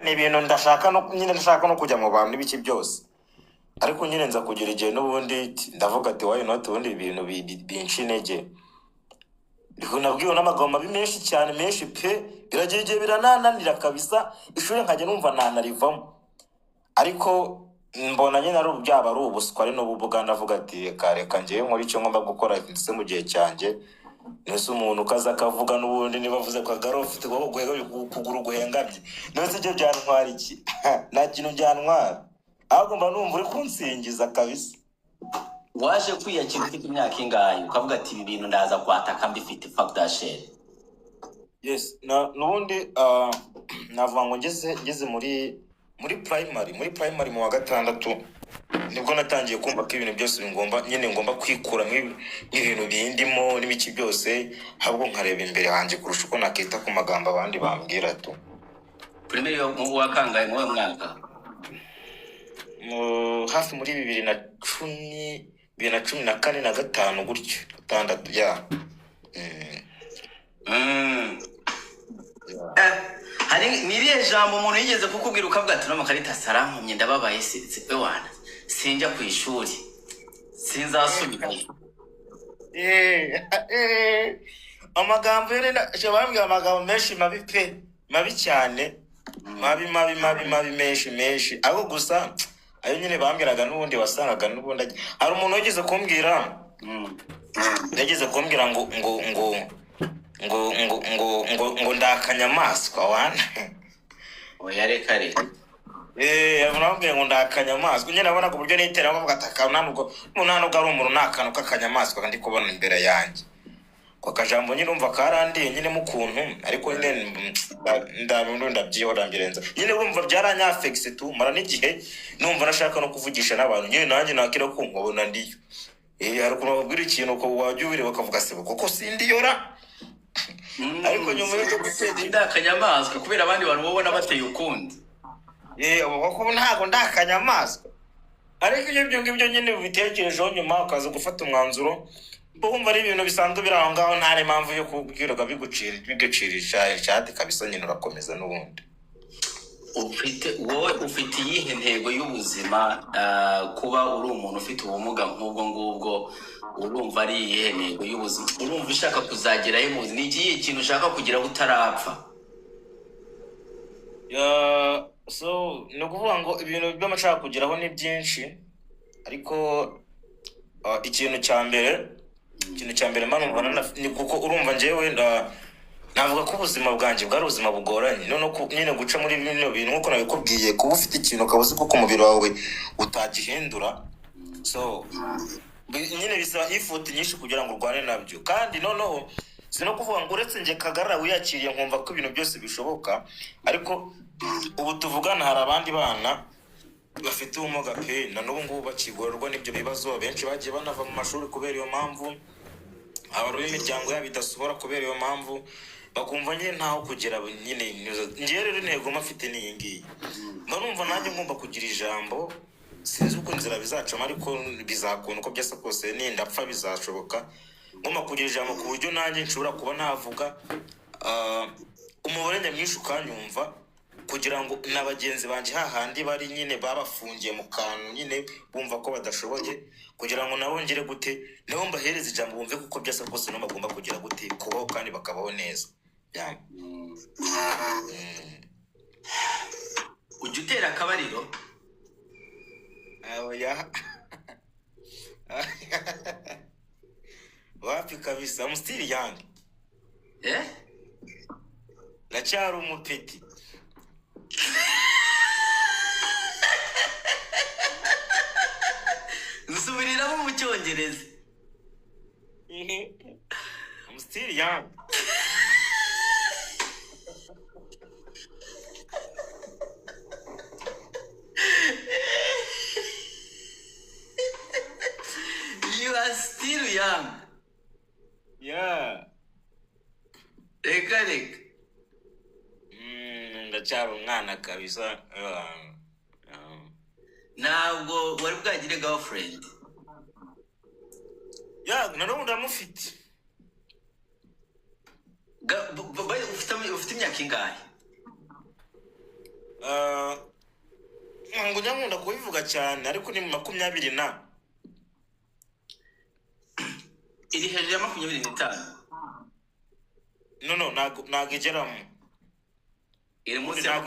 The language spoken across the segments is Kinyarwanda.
ni ibintu ndashaka no kujya mu bantu n'ibiki byose, ariko nyine nza kugira igihe n'ubundi ndavuga ati why not, ubundi ibintu binshi intege. Nabwiwe n'amagambo mabi menshi cyane, menshi pe, biragira igihe biranananira kabisa, ishuri nkajya numva nanarivamo, ariko mbona nyine byaba ari ubuswa ari n'ububuga, ndavuga ati reka njyewe nkora icyo ngomba gukora ndetse mu gihe cyanjye. Nese umuntu ukaza akavuga n'ubundi niba avuze ko agaro ufite kugura guhengamye, nese ibyo byantwara iki? Nta kintu byantwara, ahubwo mba numva uri kunsingiza kabisa. waje kwiyakira ufite imyaka ingahe ukavuga ati ibi bintu ndaza kwataka mbifite factor share? Yes, n'ubundi navuga ngo ngeze muri primary mu wa gatandatu nibwo natangiye kumva ko ibintu byose ngomba kwikura nk'ibintu bindimo n'ibiki byose, ahubwo nkareba imbere hanjye kurusha uko nakita ku magambo abandi bambwira tu. Primary mu wa kangahe mu mwaka? Hafi muri 2014 na 5 gutyo 6 ya. Hari niriye jambo umuntu yigeze kukubwira ukavuga ati no makarita sarankumye ndababaye se wana sinjya ku ishuri sinzasubira? Amagambo bambwira amagambo menshi mabi pe, mabi cyane, mabi menshi, aho gusa ayo nyine bambwiraga n'ubundi wasangaga n'ubundi hari umuntu wigeze kumbwira ngo ndakanyamaswa wana. Oya reka Nababwiye ngo ndakanyamaswa, nyine nabona ku buryo nitera ngo gataka ntabwo ari umuntu nakantu k'akanyamaswa kandi kubona imbere yanjye. Ko kajambo nyine umva karandiye nyine mu kuntu, ariko nyine ndabyihora mbirenza. Nyine urumva byaranyafexe tu, mara n'igihe numva nashaka no kuvugisha n'abantu, nyine nanjye nakira ko nkubona ndiyo. Hari ukuntu babwira ikintu ko wajya ubire bakavuga se koko sindiyora. Ariko nyuma yo gutsinda ndakanyamaswa kubera abandi bantu babona bateye ukundi. Koko ntago ndakanyamaswa. Ariko ibyo ngibyo nyine bitekerejeho nyuma ukaza gufata umwanzuro, bumva ari ibintu bisanzwe biri aho ngaho, nta impamvu yo kubwirwa bigucirisha ishati kabisa, nyine urakomeza n'ubundi. Ufite iyihe ntego y'ubuzima? Kuba uri umuntu ufite ubumuga nk'ubwo ngubwo, urumva ari iyihe ntego y'ubuzima? Urumva ushaka kuzagerayo mu buzima? Ni ikihe kintu ushaka kugira utarapfa? So ni ukuvuga ngo ibintu by'amashaka kugeraho ni byinshi, ariko ikintu cya mbere mbona ni kuko urumva njyewe navuga ko ubuzima bwanjye bwari ubuzima bugoranye, none nyine guca muri bino bintu nk'uko nabikubwiye, kuba ufite ikintu ukaba uzi ko umubiri wawe utagihindura, so nyine bisaba ifuti nyinshi kugira ngo urwane nabyo. Kandi noneho si no kuvuga ngo uretse njye Kagarara wiyakiriye nkumva ko ibintu byose bishoboka, ariko ubu tuvugana hari abandi bana bafite ubumuga pe, na n'ubu ngubu bakigororwa n'ibyo bibazo. Benshi bagiye banava mu mashuri kubera iyo mpamvu, abari imiryango yabo idasohora kubera iyo mpamvu, bakumva nyine ntaho kugera. Nyine njye rero intego mfite ni iyi ngiyi, mba numva nanjye ngomba kugira ijambo. Sinzi uko inzira bizacamo, ariko bizakunda uko byasa kose, nindapfa bizashoboka. Ngomba kugira ijambo ku buryo nanjye nshobora kuba navuga umubare nyamwinshi ukanyumva, kugira ngo na bagenzi banjye hahandi bari nyine babafungiye mu kantu nyine bumva ko badashoboye, kugira ngo nabo ngire gute nabo mbahereze ijambo bumve kuko byasa kose no bagomba kugira gute kubaho kandi bakabaho neza. Ujya utera akabariro? Oya. Wapi kabisa, I'm still young. Ndacyari umupeti. Nsubiriramo mu Cyongereza. I'm still young. You are still young. Yeah. Reka. Ndacyari umwana kabisa. Ntabwo wari bwagire girlfriend? Nanone ndamufite. Ufite imyaka ingahe? Ah, ntabwo njya nkunda kubivuga cyane ariko ni 20 na iri hejuru ya 25. no ntabwo igeramo. iri munsi ya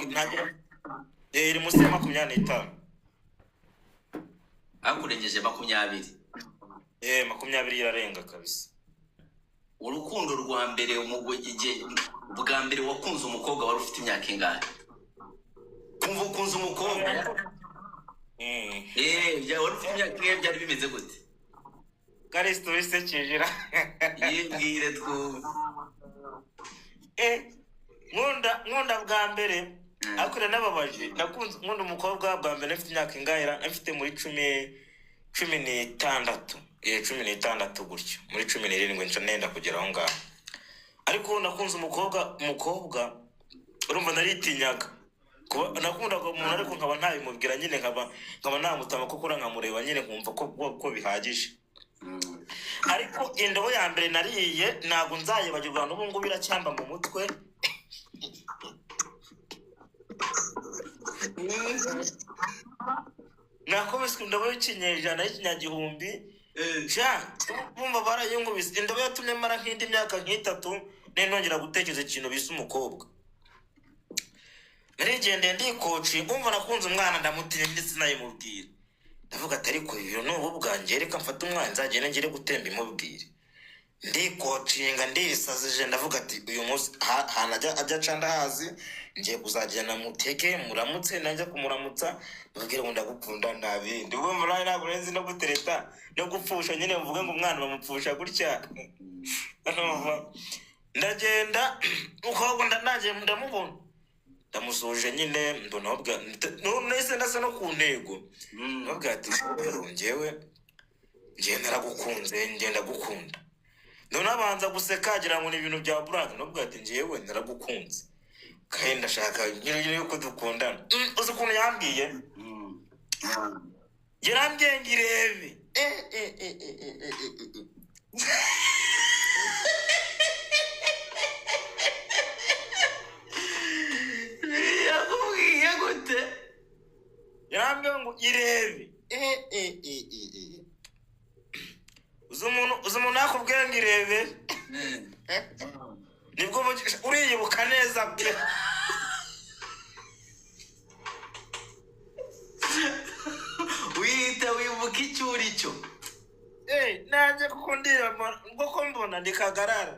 iri munsi ya 25. akurengeje 20. 20 irarenga kabisa. Urukundo rwa mbere bwa mbere wakunze umukobwa wari ufite imyaka ingahe? Kumva ukunze umukobwa wari ufite imyaka ingahe, byari bimeze gute? Kristo bisekejera. Yibwire twumve. nkunda bwa mbere ariko nababaje nkunda umukobwa bwa mbere afite imyaka ingahe, afite muri 16. 16 gutyo, muri 17 nca nenda kugera aho ngaho. Ariko nakunze umukobwa urumva naritinyaga nakundaga umuntu ariko nkaba ntabimubwira nyine nkaba namutama kuko nkamureba nyine nkumva ko bihagije. Ariko indobo ya mbere nariye ntabwo nzayibagirwa n'ubu ngubu iracyamba mu mutwe. nakubiswe indobo y'ikinyejana y'ikinyagihumbi. bumva barayungubise indobo yatumye mara nk'indi myaka nk'itatu nongera gutekereza ikintu bisa umukobwa. narigendeye ndikoci bumva nakunze umwana ndamutinya ndetse nayimubwira. ndavuga ati ariko iyo ni ubu bwanjye, reka mfate umwana nzagenda ngire gutemba imubwire. ndikocinga ndirisazije ndavuga ati uyu munsi ahantu ajya aca ndahazi, ngiye kuzagenda muteke muramutse, najya kumuramutsa mubwire ngo ndagukunda ntabindi. ubwo murayi ntabwo nzi no gutereta no gupfusha nyine mvuge ngo umwana bamupfusha gutya. ndagenda ukabwo ndagiye ndamubona ndamusuje nyine mbona nahise ndasa no ku ntego. nabwira ati njyewe naragukunze ngenda gukunda. none abanza guseka agira ngo ni ibintu bya burake. nabwira ati njyewe naragukunze kandi ndashaka nyine yuko dukundana. uzi ukuntu yambwiye? yarambwiye ngo irebe. yakubwiye gute? yarambwiye ngo irebe. uzi umuntu yakubwiye ngo irebe nibwo uriyibuka neza pe. wihita wibuka icyo uri cyo. nanjye kuko ndireba ko mbona ndikagarara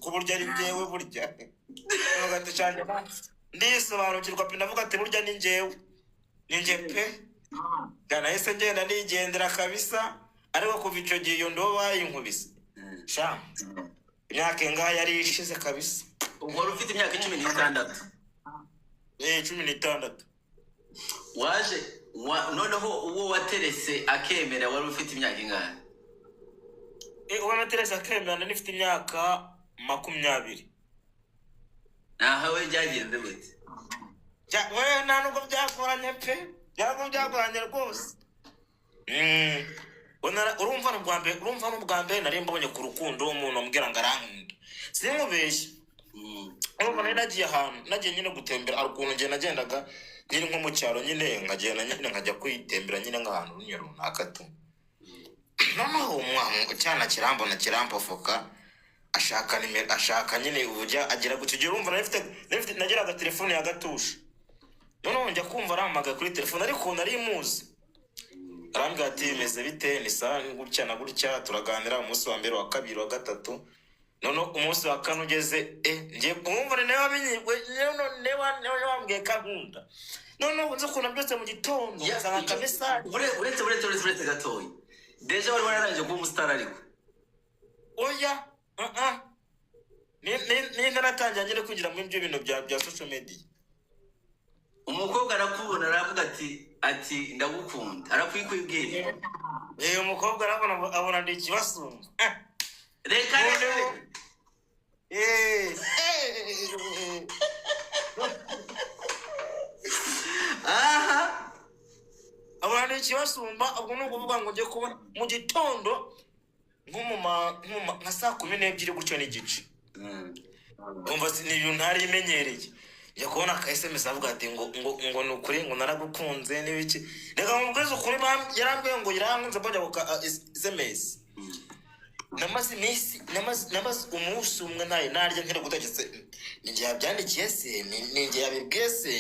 ku buryo ari njyewe burya. ndisobanukirwa pe ndavuga ati burya ni njyewe pe. nahise ngenda nigendera kabisa. ariko kuva icyo gihe iyo ndobo bayinkubise imyaka ingahe yari ishize kabisa. ubwo wari ufite imyaka 16. 16. waje noneho uwo waterese akemera wari ufite imyaka ingahe? uwo waterese akemera nifite imyaka 20. aha we byagenze gute? we nta nubwo byakoranye pe, byakoranye rwose. urumva n'ubwa mbere nari mbonye ku rukundo umuntu ambwira ngo arankunda sinkubeshye. urumva nari nagiye ahantu nagiye nyine gutembera, hari ukuntu njye nagendaga nyine nko mu cyaro nyine nkajya kwitembera nyine nk'ahantu runaka tu. noneho cyana kirampofoka ashaka nyine ubujya agira gutyo gihe. urumva nagiraga telefone ya gatusha. noneho njya kumva arampamagaye kuri telefone ariko nari muzi. arambwira ati bimeze bite? ni sawa gutya na gutya. turaganira umunsi wa mbere, wa kabiri, wa gatatu. noneho umunsi wa kane ugeze ngiye kumva ni nawe wabinyibwe niwe wambwiye ko ankunda. noneho nzi ukuntu byose mu gitondo nsanga akamesaje. uretse gatoya deja wari wararangije kuba umusitari ariko? oya ni naratangira nyine kwinjira muri ibyo bintu bya social media. umukobwa arakubona aravuga ati ndagukunda, arakwibwira. umukobwa abona ndi ikibasumba. reka aha abona ndi ikibasumba. ubwo ni ukuvuga ngo njye kubona mu gitondo nka saa 12 gutyo n'igice. umva ni ibintu ntari imenyereye. njya kubona aka SMS avuga ati ngo ni ukuri ngo naragukunze n'ibiki, reka mubwize ukuri yarambwiye ngo yarankunze mbajya ku SMS. namaze umunsi umwe narya nkiri gutegetse, ninjye yabyandikiye se, ninjye yabibwiye se,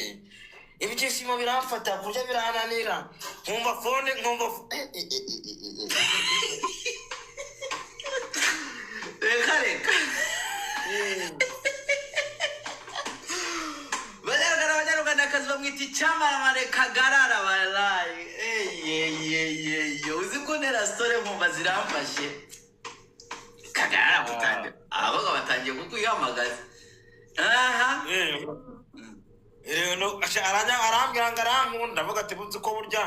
ibyishimo biramfata kurya birananira, nkumva phone reka abanyarwandakazi bamwita icyamamare Kagarara barayi. Uzi ko nera sitore nkumva ziramfashe. Kagarara gutangira ahubwo batangiye kukwiyamagaza. Aha arambwira ngo arankunda, ndavuga ati buzi ko burya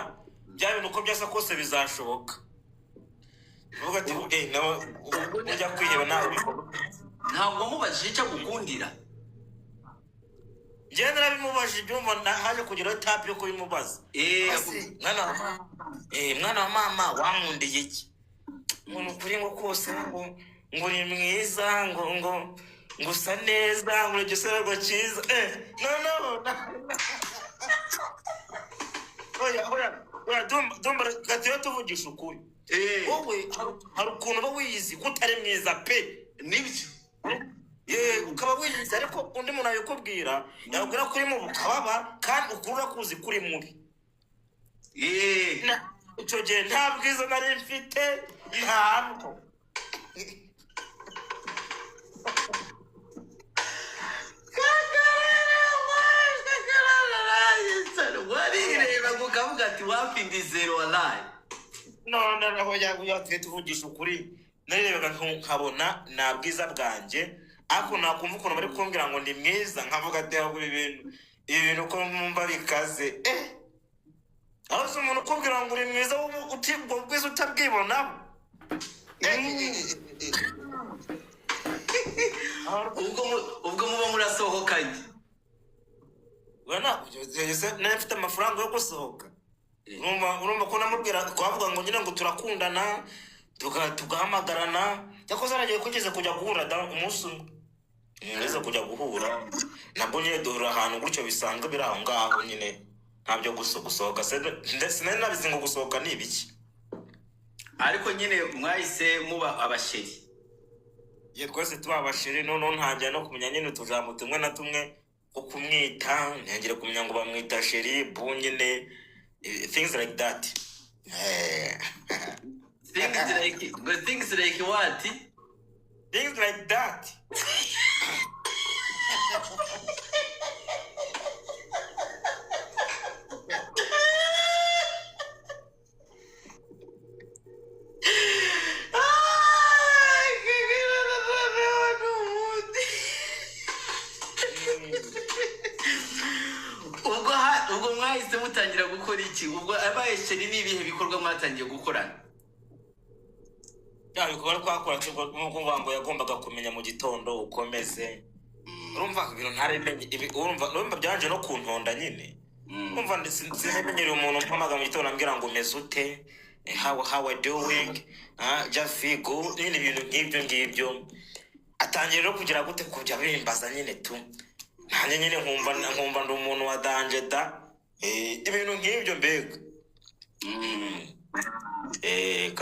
bya bintu uko byasa kose bizashoboka. Ndavuga ati ujya kwiheba nawe ntabwo mubajije icyo gukundira. njyewe narabimubajije ibyumva haje kugira etape yo kubimubaza. Mwana wa mama wankundiye iki? Umuntu ukuri ngo kose ngo uri mwiza ngo usa neza ngo igisebo cyiza. No. Oya dumba gatiyo tuvugisha ukuri. Wowe hari ukuntu uba wiyizi ko utari mwiza pe. Nibyo. Ukaba wiyizi ariko undi muntu abikubwira yakubwira ko uri mu bukababa kandi ukurura kuzi kuri mubi. Icyo gihe nta bwiza nari mfite ntabwo. warireba ukavuga ati wapindi zero wallahi. None aho yagiye tuvugisha ukuri, narebaga nkabona nta bwiza bwanjye, ariko nakumva ukuntu bari kumbwira ngo ndi mwiza, nkavuga ati aho ibi bintu uko mumva bikaze. Aho se umuntu ukubwira ngo uri mwiza utibwo bwiza utabwibonaho. ubwo muba murasohokanye. Nafite amafaranga yo gusohoka. Urumva ko namubwira twavuga ngo nyine ngo turakundana tugahamagarana, yakoze aragiye kugeze kujya guhura umunsi umwe. Ngeze kujya guhura nabwo nyine duhura ahantu gutyo bisanzwe biri aho ngaho nyine, ntabyo gusohoka sinari nabizi ngo gusohoka ni ibiki. Ariko nyine mwahise muba abasheri. Twese tuba abasheri, noneho ntangira no kumenya nyine utujambo tumwe na tumwe ko kumwita, ntangire kumenya ngo bamwita sheri bu nyine, things like that. Things like what? Things like that. ubwo mwahise mutangira gukora iki? Ubwo abaye sheri ni ibihe bikorwa mwatangiye gukorana? Bikorwa twakora cyangwa ngo yagombaga kumenya mu gitondo ukomeze. Urumva ibintu ntaremenye urumva byanje no kuntonda nyine. Urumva sinamenyere umuntu mpamaga mu gitondo ambwira ngo umeze ute, how are doing, just feel good, nyine ibintu ngibyo atangiye no kugira gute kujya bimbaza nyine tu. Nanjye nyine nkumva ndi umuntu wa danje da, ibintu nk'ibyo mbega.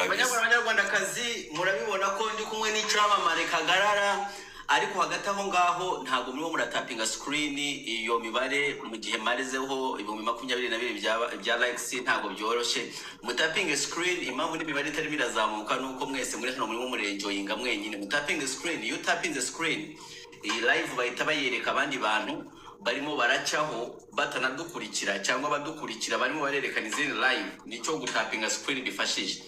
Abanyarwandakazi murabibona ko ndi kumwe n'icyamamare Kagarara, ariko hagati aho ngaho ntabwo murimo muratapinga screen iyo mibare mu gihe marezeho 22 bya likes, ntabwo byoroshye. Mutapinga screen, impamvu n'imibare itari birazamuka nuko mwese muri hano murimo murenjoyinga mwenyine. Mutapinga screen, iyo tapinze screen iyi live bahita bayereka abandi bantu barimo baracaho batanadukurikira cyangwa badukurikira barimo barerekana izindi live. Nicyo gutapinga screen bifashije.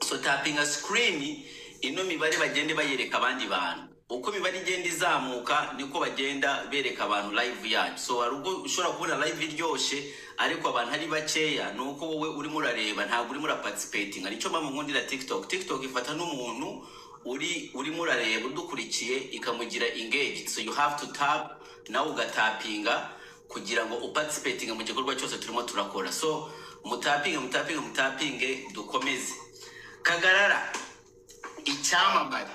So tapinga screen, ino mibare bagende bayereka abandi bantu. Uko mibare igenda izamuka niko bagenda bereka abantu live yacu. So hari ubwo ushobora kubona live iryoshye ariko abantu ari bakeya, nuko wowe urimo urareba ntabwo urimo uraparticipating. Nicyo mpamvu nkundira TikTok ifata n'umuntu urimo urareba udukurikiye ikamugira engage. So you have to tap, nawe ugatapinga kugira ngo uparticipating mu gikorwa cyose turimo turakora. So mutapinge dukomeze. Kagarara icyamamare,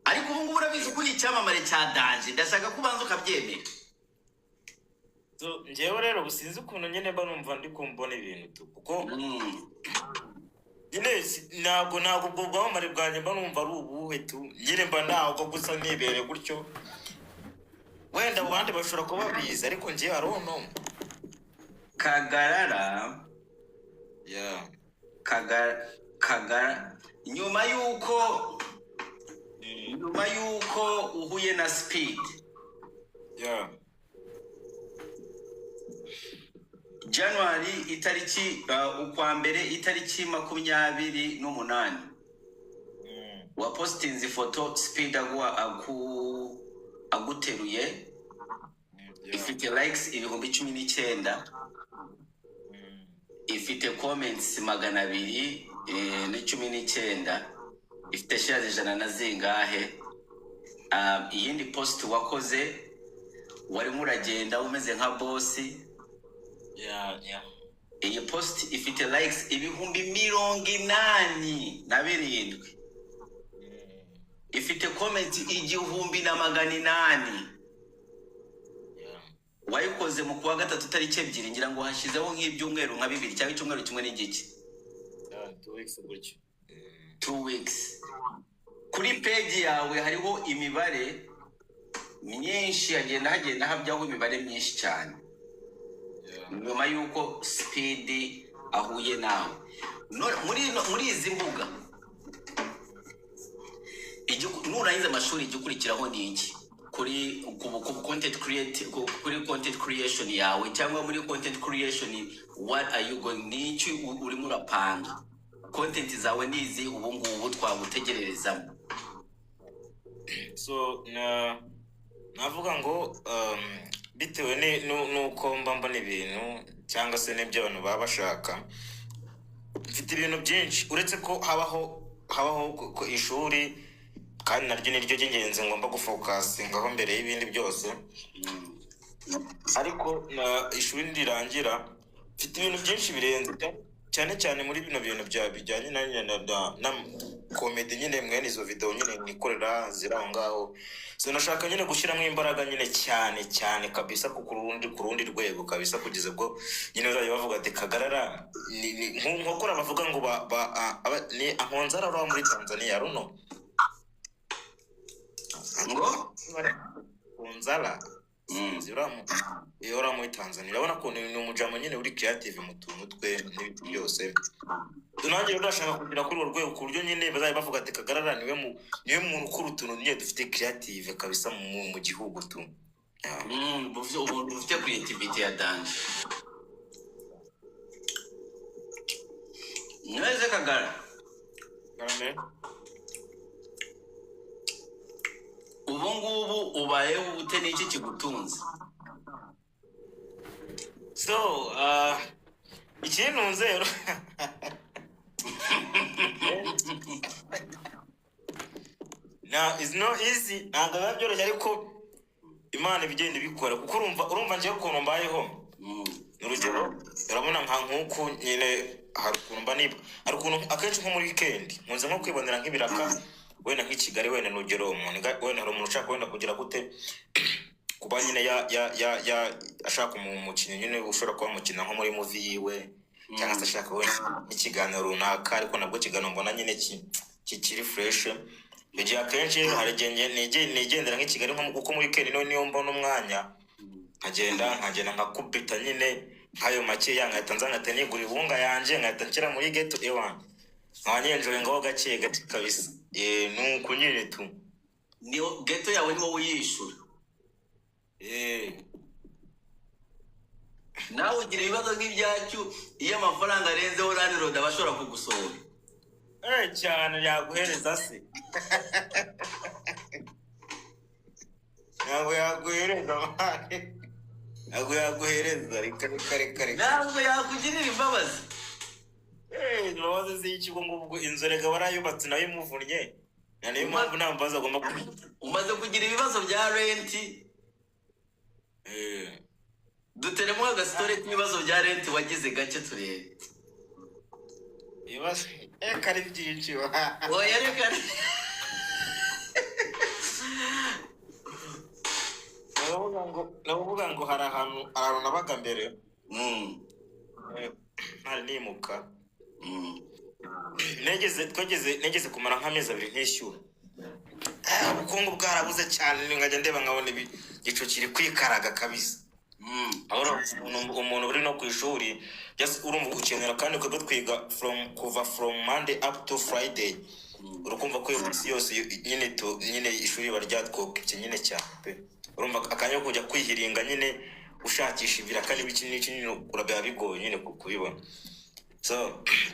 ariko ubu ngubu urabizi ko ni icyamamare cya danje, ndashaka kubanza ukabyemera. So njyewe rero businzi ukuntu nyine mba numva ndi kumbona ibintu tu kuko nyine ntabwo ubwo bwamamare bwanjye mba numva ari ubuhe tu nyine mba ntabwo gusa nibereye gutyo wenda abandi bashobora kuba babizi ariko njyewe arono Kagarara yeah Kagara nyuma yuko uhuye na Speed yeah January itariki ukwa mbere itariki 28 wapostinze ifoto Speed aguteruye ifite likes 19,000 ifite comments 219 ifite shares 100 na zingahe. Iyindi post wakoze warimo uragenda umeze nka boss. yeah Iyi post ifite likes 87,000 ifite comment 1,800. Wayikoze mu kuwa gatatu tariki 2 ngira ngo hashizeho nk'ibyumweru nka 2 cyangwa icyumweru kimwe n'igice. 2 weeks gutyo 2 weeks. Kuri page yawe hariho imibare myinshi hagenda habyaho imibare myinshi cyane. Nyuma yuko Speed ahuye nawe muri izi mbuga nurangiza amashuri igikurikiraho ni iki kuri content creation yawe cyangwa muri content creation what are you going n'iki urimo urapanga content zawe nizi ubu ngubu twagutegererezamo? So navuga ngo bitewe nuko mba mbona ibintu cyangwa se n'ibyo abantu baba bashaka, mfite ibintu byinshi uretse ko habaho ku ishuri kandi naryo niryo ry'ingenzi ngomba gufokasingaho mbere y'ibindi byose. Ariko ishuri ndirangira mfite ibintu byinshi birenze cyane muri bino bintu bijyanye na comedy nyine mwene izo video nyine nikorera ziraho ngaho. So nashaka nyine gushyiramo imbaraga nyine cyane kabisa ku rundi rwego kabisa kugeza bwo nyine bazajya bavuga ati Kagarara nkokora bavuga ngo ni Amponzara ro muri Tanzania runo ngo Amponzara ora muri Tanzania urabona ko ni umujamo nyine uri creative mu tuntu twe n'ibintu byose. Tunangira ndashaka kugira kuri urwo rwego ku buryo nyine bazajya bavuga ati Kagarara niwe muntu ukora utuntu nyine dufite creative kabisa mu gihugu tu. Ufite creativity ya dance. Nweze Kagara ubu ngubu ubayeho ute n'iki kigutunze? So ikintu nzero now is not easy ntabwo biba byoroshye ariko Imana ibigenda bikora kuko urumva ngiye ukuntu mbayeho. Urugero urabona nk'uko nyine hari ukuntu mba niba hari ukuntu akenshi nko muri weekend nkunze nko kwibonera nk'ibiraka wenda nk'i Kigali wenda n'urugero wenda hari umuntu ushaka wenda kugira gute kuba nyine ya ashaka umukinnyi nyine ushobora kuba mukina nko muri movie yiwe cyangwa se ashaka wenda ikiganiro runaka ariko nabwo kiganiro mbona nyine kiri fresh. Igihe akenshi hari igihe nigendera nk'i Kigali nko muri weekend niyo mbona umwanya nkagenda nkakubita nyine nkayo make nkahita nkahita nigura ibunga yanjye nkahita nshyira muri ghetto ewan nkanyenjoye ngaho gake kabisa. Nuko nyine tu niyo ghetto yawe niwo uyishura. Nawe ugira ibibazo nk'ibyacu iyo amafaranga arenzeho landlord abashobora kugusohora cyane yaguhereza se ntabwo yaguhereza mane ntabwo yaguhereza reka ntabwo yakugirira imbabazi. Imbabazi z'ikigo ngubwo inzu rega barayubatse nayo imuvunnye niyo mpamvu nta mbabazi agomba umaze kugira ibibazo bya renti. Duteremo agasitore k'ibibazo bya renti wagize gake turebe. Ibibazo kari byinshi oya reka navuga ngo hari ahantu nabaga mbere Mm. ntari nimuka Mm. negeze kumara nk'amezi 2 ntishyura. Ubukungu bwarabuze cyane ngajya ndeba nkabona igico kiri kwikaraga kabisa. Ahora umuntu uri no ku ishuri just urumva ukenera kandi uko twiga kuva from Monday up to Friday. Urukumva ko iyo minsi yose nyine ishuri baryatwoke nyine cyane pe. Urumva akanya kujya kwihiringa nyine ushakisha ibiraka n'ibiki n'iki urabya bigoye nyine kubibona. So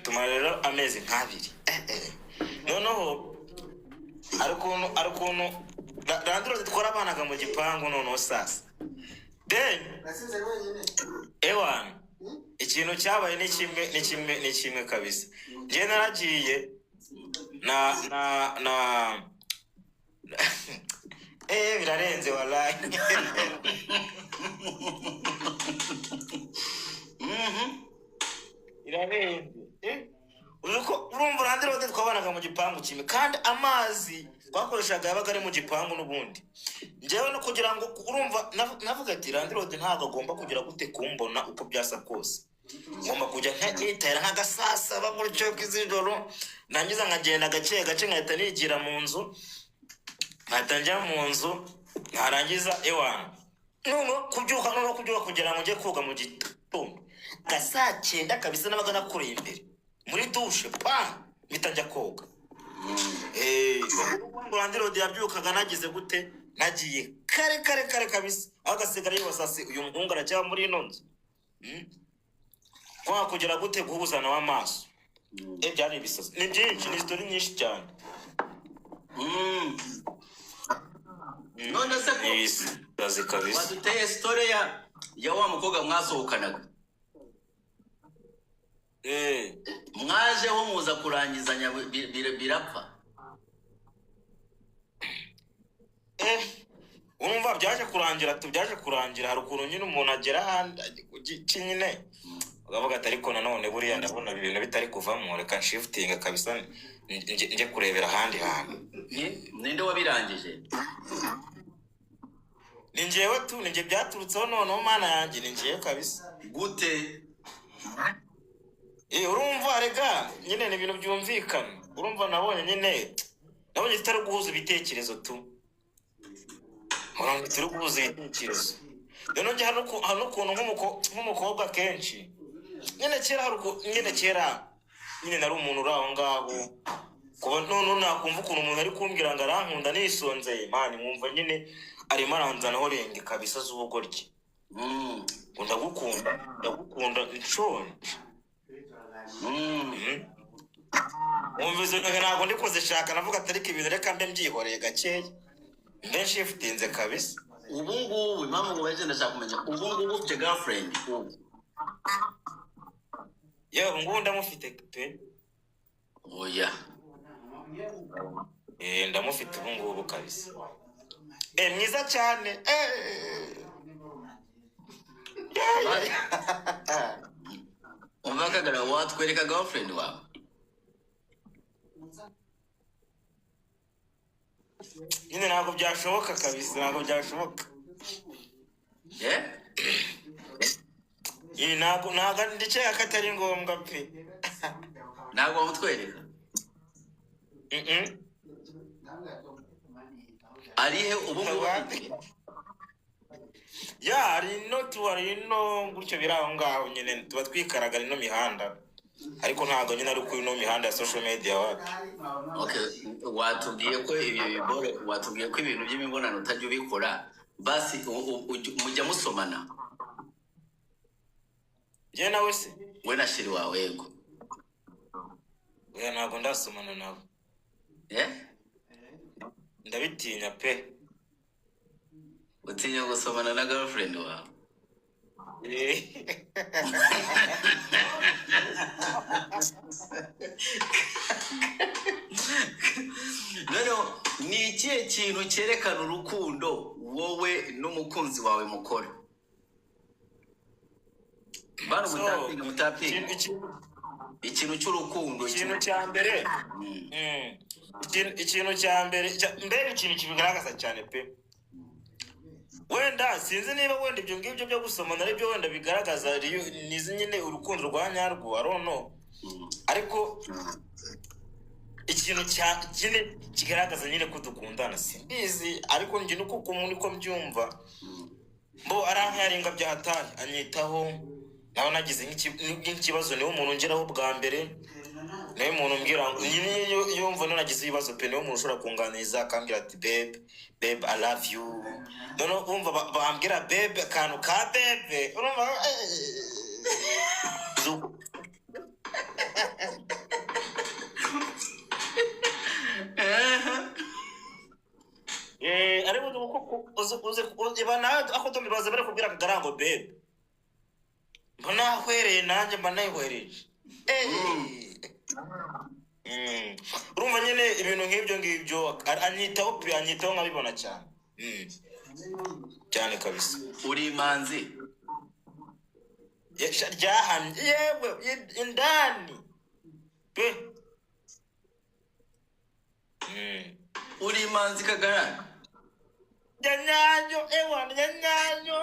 tumara rero amezi nk'abiri. Noneho ariko Landlord twara abanaga mu gipangu noneho sasa. Then ewan ikintu cyabaye ni kimwe kabisa. Nje naragiye na birarenze wallahi. Irarenze. Urumva Landlord twabanaga mu gipangu kimwe kandi amazi twakoreshaga yabaga ari mu gipangu n'ubundi. Njyewe no kugira ngo urumva navuga ati Landlord ntago agomba kugira gute kumbona uko byasa kose. Ngomba kujya nkitera nk'agasasa baguricyo kizijoro nangiza nkagenda gace nkahita nigira mu nzu nkatanja mu nzu narangiza ewana kubyuka kugira ngo njye koga mu gitondo gasa 9 kabisa nabaga nakoreye imbere muri dushe mpita njya koga. Landlord yabyukaga nagize gute nagiye kare kabisa agasigara yibasase uyu muhungu arajya muri ino nzu kwa kugira gute guhuzana w'amaso. Byari bisaze ni byinshi ni story nyinshi cyane. None se ko kabisa waduteye story ya wa mukobwa mwasohokanaga. Mwajeho muza kurangizanya birapfa. Urumva byaje kurangira hari ukuntu nyine umuntu agera handi nyine ugavuga ati ariko nanone buriya ndabona ibintu bitari kuvamo reka shifting kabisa nje kurebera ahandi hantu. Ninde wabirangije? Ni njye byaturutseho noneho mana yanjye ni njye kabisa. Gute? Urumva rega nyine ni ibintu byumvikana. Urumva nabonye zitari guhuza ibitekerezo tu. Turi guhuza ibitekerezo. Rero njye hano ukuntu nk'umukobwa kenshi nyine kera nari umuntu uri aho ngaho kuba none nakumva ukuntu umuntu ari kumbwira ngo arankunda nisonzeye mani mwumva nyine arimo aranzanaho renge kabisa z'ubugoryi. Ndagukunda nshonje. Umvize ntabwo ndikoze shaka navuga atari ibintu reka mbe mbyihoreye gakeya mbe shiftinze kabisa. Ubu ngubu impamvu ngo bagenda ndashaka kumenya ubu ngubu ufite girlfriend? Yewe ngubu ndamufite pe. Oya. Ndamufite ubu ngubu kabisa. Mwiza cyane. Umvakagara watwereka girlfriend wawe? Nyine ntabwo byashoboka kabisa ntabwo byashoboka. Ntabwo ndiceka ko atari ngombwa pe. Ntabwo wamutwereka? Arihe ubu ngubu? hari no gutyo biri aho ngaho nyine tuba twikaraga ino mihanda ariko ntabwo nyine ari kuri ino mihanda ya social media wacu. Watubwiye ko ibintu by'imibonano utajya ubikora basi mujya musomana? Njye nawe se? We na shiri wawe yego? Ntabwo ndasomana nabo. Ndabitinya pe. Utinya gusomana na girlfriend wawe? Noneho ni ikihe kintu cyerekana urukundo wowe n'umukunzi wawe mukora? Bano mutapinga ikintu cy'urukundo. Ikintu cya mbere ikintu kibigaragaza cyane pe. wenda sinzi niba wenda ibyo ngibyo byo gusomana ari byo wenda bigaragaza nizi nyine urukundo rwa nyarwo arono ariko ikintu nyine kigaragaza nyine ko dukundana simbizi ariko njye nuko umuntu uko mbyumva mbo arankaringa byahatari anyitaho naho nagize nk'ikibazo niwe umuntu ngeraho bwa mbere niwe umuntu mbwira ngo nyine yumva nagize ibibazo pe niwe umuntu ushobora kunganiriza akambwira ati babe I love you none umva bambwira babe akantu ka babe urumva ariko uze bana ako tumbibaza bari kubwira akagarango babe mbona hwereye nanjye mba nayihwereje urumva nyine ibintu nk'ibyo ngibyo anyitaho pe anyitaho nkabibona cyane cyane kabisa uri imanzi ryahamye yewe indani pe uri imanzi Kagarara nyanyanyo ewa nyanyanyo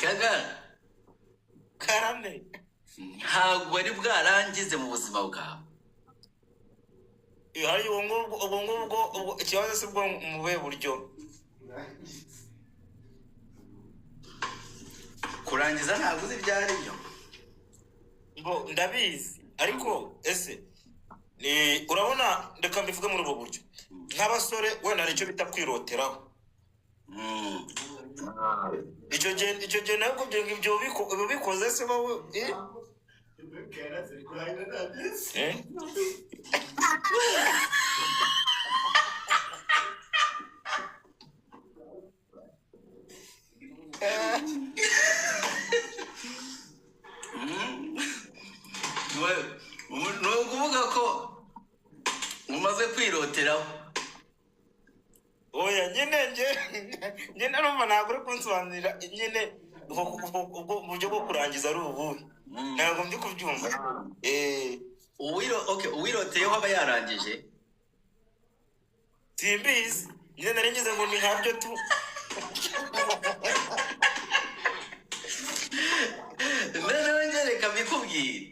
Kagarara karame ntabwo wari bwarangize mu buzima bwawe hari ubwo ikibazo si bwo mu buhe buryo kurangiza ntabwo uzi ibyo ari byo ngo ndabizi ariko ese urabona reka mbivuge muri ubwo buryo nk'abasore wenda hari icyo bita kwiroteraho icyo gihe nabwo ibyo ubikoze se wowe ni ukuvuga ko umaze kwiroteraho oya nyine njye narumva ntabwo uri kunsobanurira nyine uburyo bwo kurangiza ari ubuhe ntabwo ndi kubyumva uwiroteyeho aba yarangije simbizi nyine nari ngize ngo ni nkabyo tu noneho ngereka mbikubwire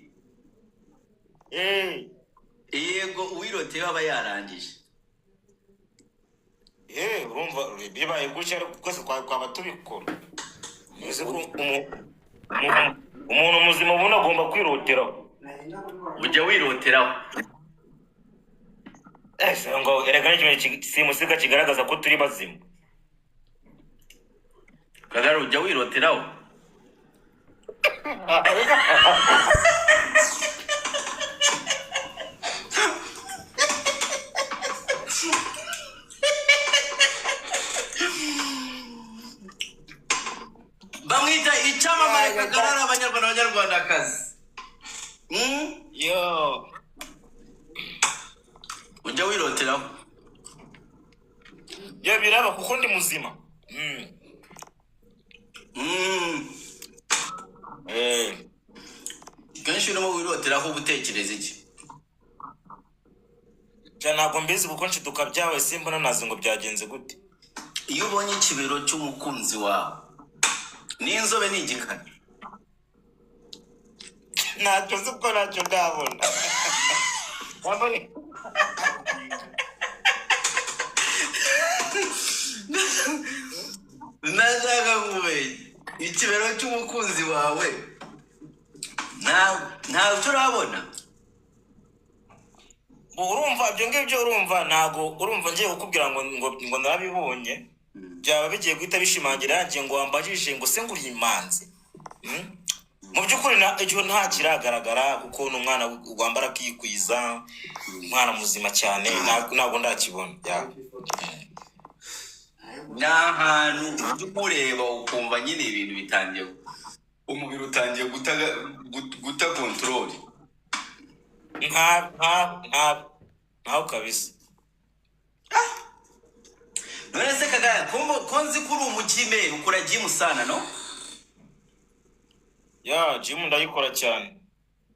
yego uwiroteyeho aba yarangije urumva bibaye gutya twese twaba tubikora uzi ko umuntu muzima ubundi agomba kwiroteraho ujya wiroteraho ngo erega n'ikimenyetso simusiga kigaragaza ko turi bazima Kagarara ujya wiroteraho bamwita icyamamare Kagarara abanyarwandakazi yo ujya wiroteraho yo biraba kuko ndi muzima kenshi urimo wiroteraho ubutekereza iki ntabwo mbizi kuko nshiduka byawe simbona nazi ngo byagenze gute iyo ubonye ikibero cy'umukunzi wawe n'inzobe n'igikara ntacyo nzi ko ntacyo ndabona nashaka kumenya ikibero cy'umukunzi wawe ntabwo turabona urumva ibyo ngibyo urumva ntabwo urumva ngiye kukubwira ngo narabibonye byaba bigiye guhita bishimangira yanjye ngo wambajije ngo se nguriye imanzi mu by'ukuri icyo nta kiragaragara kuko ni umwana wambara akikwiza umwana muzima cyane ntabwo ndakibona ni ahantu ujya umureba ukumva nyine ibintu bitangiye umubiri utangiye guta kontorori ntaho kabisa none se Kagarara ko nzi ko uri umukimeri ukora jimu sana no ya gym ndayikora cyane.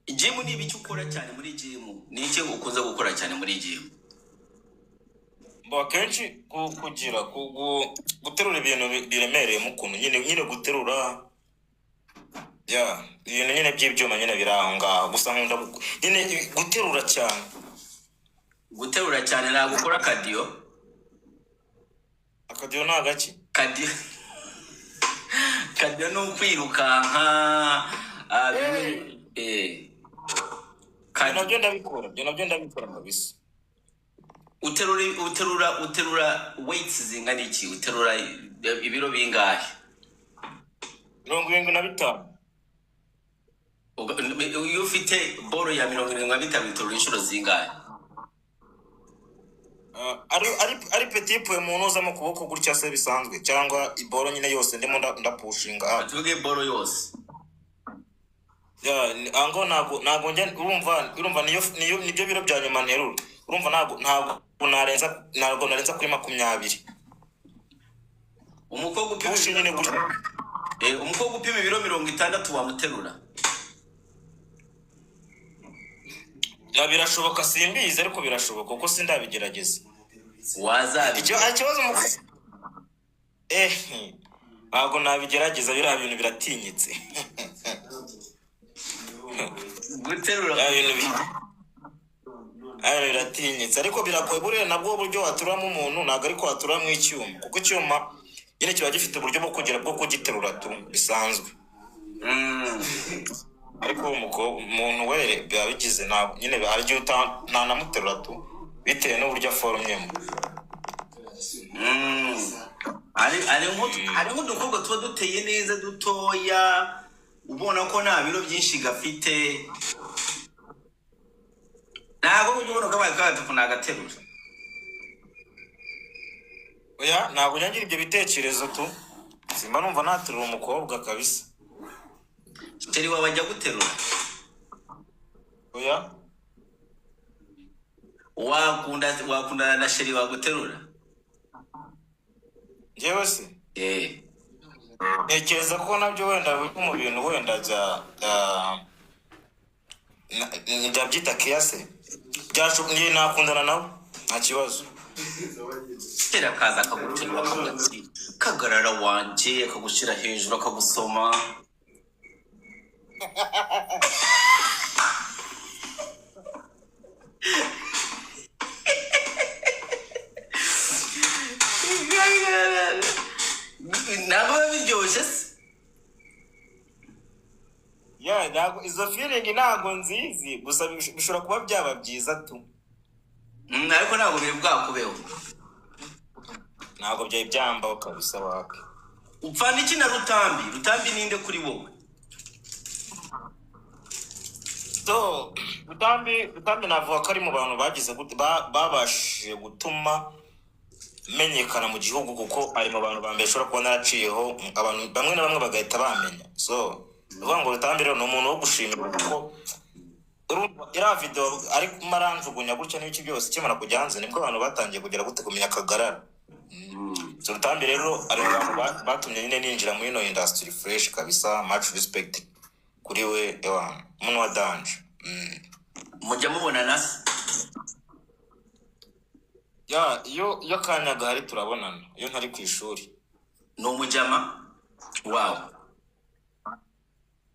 Gym ni ibiki ukora cyane muri gym? Ni iki ukunze gukora cyane muri gym? Mbo akenshi kugira guterura ibintu biremereye mu kuntu nyine guterura ya ibintu nyine by'ibyuma nyine biranga gusa nkunda nyine guterura cyane. Guterura cyane ntabwo ukora cardio? Akadiyo nta gaki. Cardio cardio ni ukwirukanka Nabyo ndabikora kabisa. Uterura weights zingana iki? Uterura ibiro bingahe? 75. Iyo ufite boro ya 75 uterura inshuro zingahe? Ari petit point umuntu uza mu kuboko gutya se bisanzwe cyangwa iboro nyine yose ndimo ndapushinga. Tuvuge boro yose. Ya ango nago njye urumva niyo nibyo biro bya nyuma nterura. Urumva ntago narenza kuri 20. Umukobwa upima nyine gutya. Umukobwa upima ibiro 60 wamuterura? Ya birashoboka simbizi ariko birashoboka kuko sindabigerageza. Wazabi. Ikibazo mu ntago nabigerageza biriya bintu biratinyitse. Guterura biratinyitse ariko biragoye buriya nabwo uburyo waturamo umuntu ntago ariko waturamo icyuma kuko icyuma nyine kiba gifite uburyo bwo kugiterura tu bisanzwe. Ariko umuntu were biba bigize ntabwo nyine haryo ntanamuterura tu bitewe n'uburyo aforomyemo. Ari nk'udukobwa tuba duteye neza dutoya ubona ko nta biro byinshi gafite, ntabwo ujya ubona ko abaye nagaterura. Oya ntabwo nyangira ibyo bitekerezo tu simba numva naterura umukobwa kabisa. Sheri wawe ajya guterura? Oya wakundana na sheri waguterura? Njyewe se ntekereza ko nabyo wenda mu bintu wenda byita kiyase byashobye nakundana nawe nta kibazo. Sheri akaza akaguterura akavuga ati kagarara wanje, akagushyira hejuru akagusoma. Ntabwo biryoshye se? Ya ntabwo izo feeling ntabwo nzizi gusa bishobora kuba byaba byiza tu. Ariko ntabwo biri bwakubeho. Ntabwo byari byambaho kabisa wake. Upfana iki na Rutambi? Rutambi ninde kuri wowe? So Rutambi navuga ko ari mu bantu bagize babashije gutuma menyekana mu gihugu kuko ari mu bantu bambere ushobora kuba naraciyeho abantu bamwe na bamwe bagahita bamenya. So uvuga ngo Rutambi rero ni umuntu wo gushimira kuko iriya video ari maranjugunya gutya n'ibiki byose kimara kujya hanze nibwo abantu batangiye kugera gute kumenya akagarara. So Rutambi rero ari mu bantu batumye nyine ninjira muri ino industry fresh kabisa. Much respect kuri we umuntu wa danje. Mujya mubonana se? Ya iyo kanya gahari turabonana iyo ntari ku ishuri. Ni umujama wawe?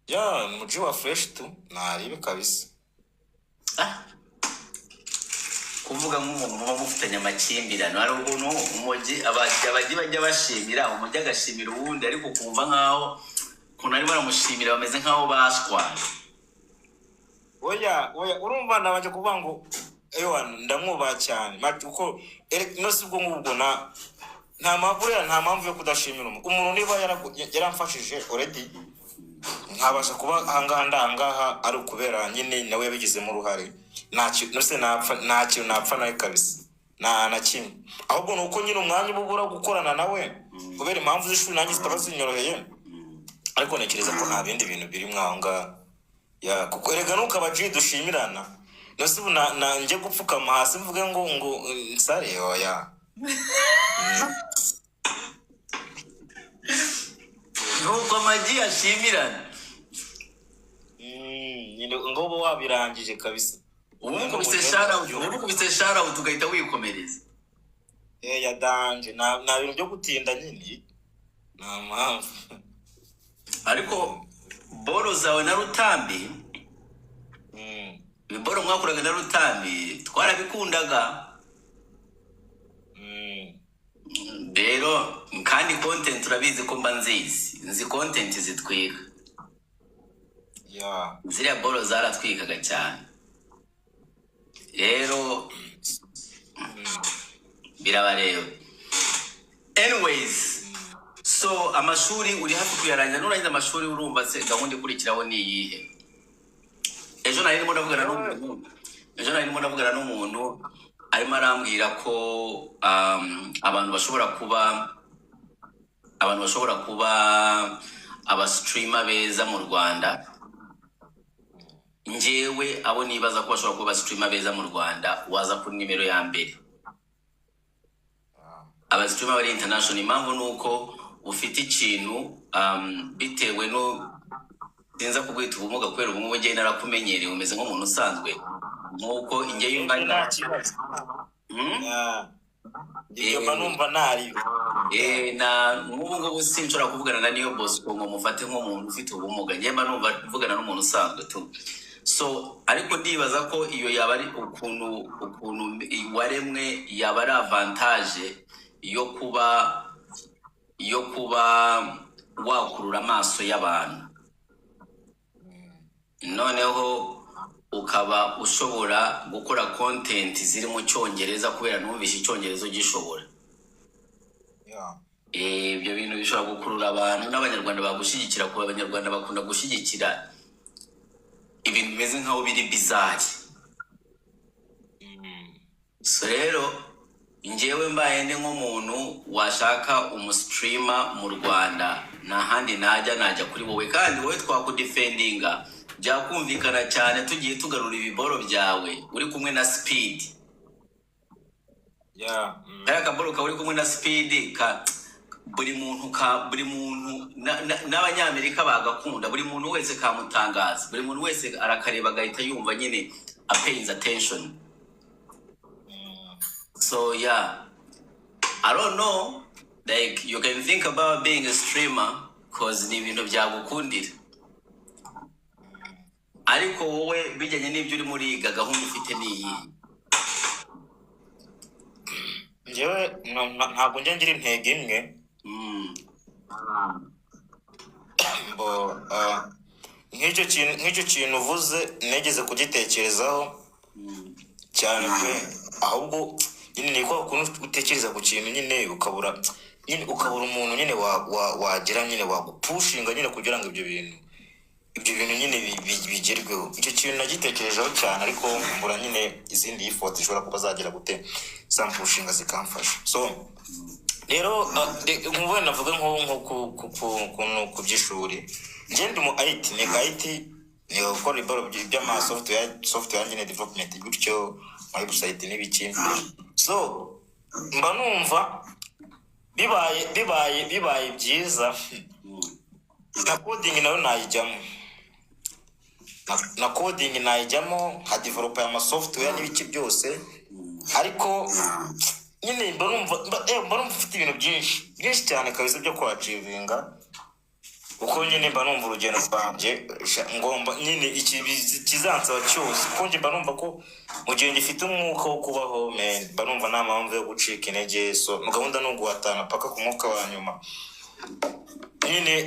Ya ni umuji wa fresh tu naribe kabisa. Kuvuga nk'umuntu muba mufitanye amakimbirane hari ukuntu umuji abajya bajya bashimira umuji agashimira uwundi ariko kumva nkaho ukuntu arimo aramushimira bameze nkaho bashwana. Oya urumva nabanje kuvuga ngo ndamwubaha cyane kuko no si bwo ngubwo nta mpamvu yo kudashimira umuntu niba yaramfashije already nkabasha kuba ahangaha ari ukubera nyine nawe yabigizemo uruhare. Nta kintu napfa nawe kabisa na kimwe, ahubwo ni uko nyine umwanya uba ubura gukorana nawe kubera impamvu z'ishuri nanjye zitaba zinyoroheye. Ariko ntekereza ko nta bindi bintu biri mwaho ngaho kuko erega nuko abaji dushimirana nose ubu njye gupfukama hasi mvuge ngo nsare oya. Nuko amaji ashimirana ngo uba wabirangije kabisa. umukubise shara tugahita wikomereza. Ya danje nta bintu byo gutinda nyine nta mpamvu. Ariko boro zawe na Rutambi, ibiboro mwakoraga na Rutambi twarabikundaga. Rero kandi content urabizi ko mba nzi content zitwiga. Ziriya boro zaratwikaga cyane. Rero birabareba. Anyways, so amashuri uri hafi kuyarangiza, nurangiza amashuri urumva se gahunda ikurikiraho ni iyihe? Ejo nari ndimo ndavugana n'umuntu arimo arambwira ko abantu bashobora kuba aba streamer beza mu Rwanda. Njyewe abo nibaza ko bashobora kuba streamer beza mu Rwanda waza kuri nimero ya mbere. Aba streamer bari international, impamvu nuko ufite ikintu bitewe no sinza kubwita ubumuga kubera ubumuga ngiye narakumenyereye umeze nk'umuntu usanzwe nkuko inge yungana. Iyo numva nari na nk'ubu sinshobora kuvugana na niyo boss ngo mufate nk'umuntu ufite ubumuga, ngiye mba numva mvugana n'umuntu usanzwe tu. So ariko ndibaza ko iyo yaba ari ukuntu waremwe yaba ari avantage yo kuba wakurura amaso y'abantu, noneho ukaba ushobora gukora content ziri mu Cyongereza kubera numvishe Icyongereza ugishobora. Ibyo bintu bishobora gukurura abantu n'abanyarwanda bagushyigikira, kuba abanyarwanda bakunda gushyigikira ibintu bimeze nkaho biri bizarre. So rero njyewe mbaye ndi nk'umuntu washaka umustreamer mu Rwanda, nta handi najya kuri wowe, kandi wowe twakudefendinga byakumvikana cyane tugiye tugarura ibiboro byawe uri kumwe na Speed. Kaya kaboro ka uri kumwe na Speed ka buri muntu n'abanyamerika bagakunda, buri muntu wese kamutangaza, buri muntu wese arakareba agahita yumva nyine pays attention. So yeah, I don't know, like you can think about being a streamer cause ni ibintu byagukundira, ariko wowe bijyanye n'ibyo uri muri gahunda ufite niyi. Njyewe ntabwo njye ngira intege imwe. Nk'icyo kintu uvuze negeze kugitekerezaho cyane pe, ahubwo nyine ni kwa kuntu utekereza ku kintu nyine ukabura umuntu nyine wagira nyine wagupushinga nyine kugira ngo ibyo bintu nyine bigerweho. Icyo kintu nagitekerejeho cyane, ariko mbura nyine izindi effort zishobora kuba zagira gute zampushinga zikamfasha. So rero nk'ubu navuga nko ku by'ishuri, njye ndi mu IT, ni gukora ibaro by'ama software engineering development gutyo muri website n'ibiki. So mba numva bibaye byiza na coding nayo najyamo nka developer ama software n'ibiki byose, ariko nyine mba numva mfite ibintu byinshi cyane kabisa byo kwachivinga, uko nyine mba numva urugendo rwanjye ngomba nyine iki kizansaba cyose, kuko njye mba numva ko mu gihe ngifite umwuka wo kubaho mba numva nta mpamvu yo gucika intege. So mu gahunda no guhatana paka ku mwuka wa nyuma nyine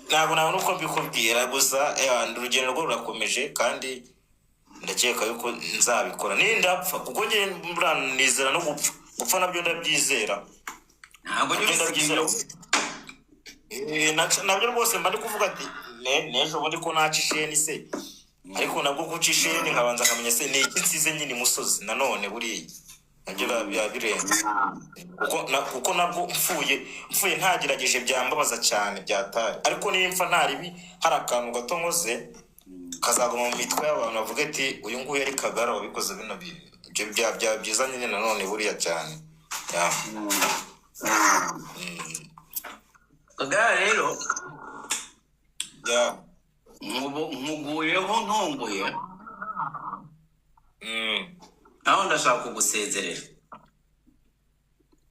ntabwo nabona uko mbikubwira, gusa urugendo rwo rurakomeje kandi ndakeka yuko nzabikora nindapfa, kuko njye nizera no gupfa nabyo ndabyizera. Ntabwo ndabyizera nabyo rwose mba ndi kuvuga ati n'ejo bundi ko nacisheni se, ariko nabwo kucisheni nkabanza nkamenya se ni iki nsize nyine imusozi nanone buriya nabyo birenze, kuko nabwo mfuye ntagerageje byambabaza cyane byatari, ariko nimfa ntaribi hari akantu gato nkoze kazaguma mu mitwe y'abantu bavuga ati uyu nguyu yari Kagara wabikoze bino bintu, ibyo byaba byiza nyine nanone buriya cyane. Kagara rero nkuguyeho ntunguye Mm, naho ndashaka kugusezerera.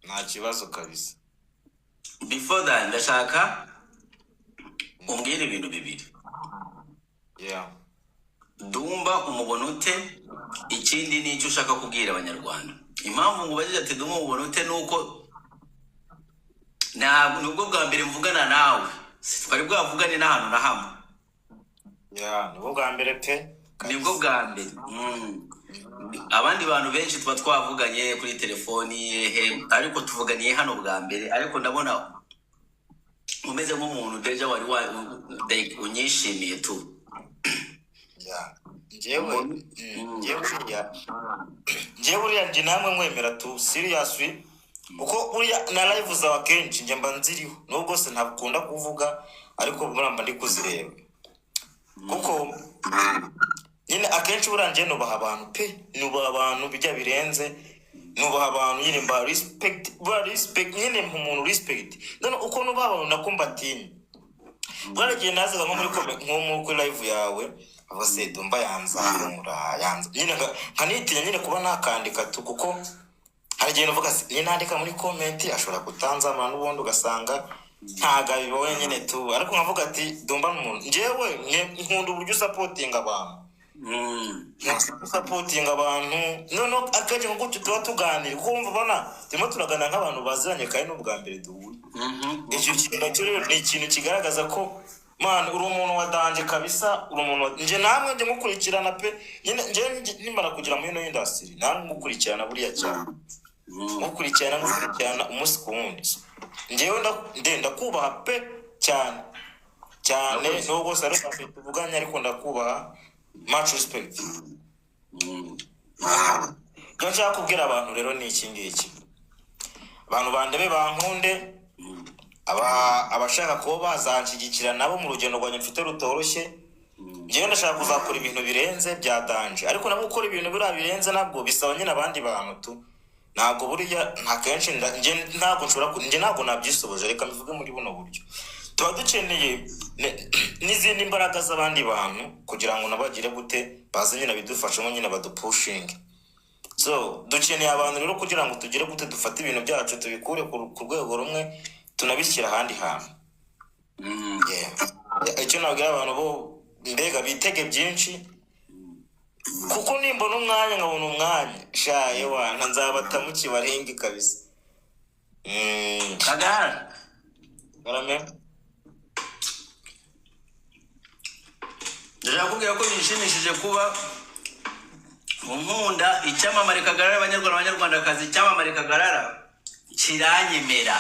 nta kibazo kabisa. Before that ndashaka umbwire ibintu bibiri. Yeah. Dumba umubona ute, ikindi ni icyo ushaka kubwira abanyarwanda. Impamvu ngubajije ati Dumba umubona ute nuko nubwo bwa mbere mvugana nawe, twari bwavugane n'ahantu na hamwe. Yeah, nibwo bwa mbere pe. Nibwo bwa mbere. Abandi bantu benshi tuba twavuganye kuri telefoni, ariko tuvuganiye hano bwa mbere, ariko ndabona umeze nk'umuntu deja wari unyishimiye tu. Yeah. Njyewe buriya njye namwe mwemera tu seriously kuko buriya na live zawe kenshi njye mba nziriho nubwo se ntabukunda kuvuga ariko muramba ndi kuzireba kuko nyine akenshi buriya njye nubaha abantu pe, nubaha abantu bijya birenze, nubaha abantu nyine mba respect nyine umuntu respect none uko nubaha abantu nakumbatini bwaragiye nazaga nko muri live yawe abase Dumba yanzamura nyine nkanitinya nyine kuba nakandika tu kuko hari igihe uvuga nyine nandika muri comment ashobora kutanzamura n'ubundi ugasanga ntaga bibaye nyine tu, ariko nkavuga ati Dumba n'umuntu njyewe nkunda uburyo supporting abantu supporting abantu none akaje ngo gutyo tuba tuganira kuko wumva bana turimo turagana nk'abantu baziranye kandi n'ubwa mbere duhuye. Icyo kintu rero ni ikintu kigaragaza ko man uri umuntu wadanje kabisa, uri umuntu nje namwe nje mukurikirana pe, nyine nje nimara kugira muri no industry namwe mukurikirana buriya cyane mukurikirana umunsi ku wundi. Njewe ndakubaha pe cyane nubwo sare tuvuganye ariko ndakubaha much respect. Icyo nshaka kubwira abantu rero ni iki ngiki, abantu bandebe bankunde, abashaka kuba bazanshyigikira nabo mu rugendo rwanjye mfite rutoroshye. Njyewe ndashaka kuzakora ibintu birenze bya danje, ariko nabo gukora ibintu biriya birenze nabwo bisaba nyine abandi bantu tu, ntabwo buriya nta kenshi ntabwo nabyisoboje. Reka mbivuge muri buno buryo, tuba dukeneye n'izindi mbaraga z'abandi bantu kugira ngo nabagire gute baze nyine bidufashemo nyine badupushinge. So dukeneye abantu rero kugira ngo tugire gute dufate ibintu byacu tubikure ku rwego rumwe tunabishyira ahandi hantu. Icyo nabwira abantu bo mbega bitege byinshi kuko nimbona umwanya nkabona umwanya shaye wana nzabata mu kibarengi kabisa. Kagara Garame ndakubwira ko bishimishije kuba unkunda. Icyamamare Kagarara, abanyarwandakazi, icyamamare Kagarara kiranyemera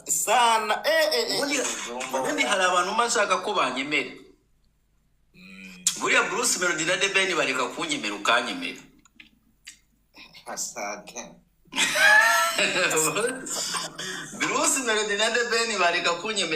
sana. ubundi hari abantu bashaka ko banyemera. Buriya Bruce Melody na The Ben bareka kunyemera ukanyemera. Asake Bruce Melody na The Ben bareka kunyemera.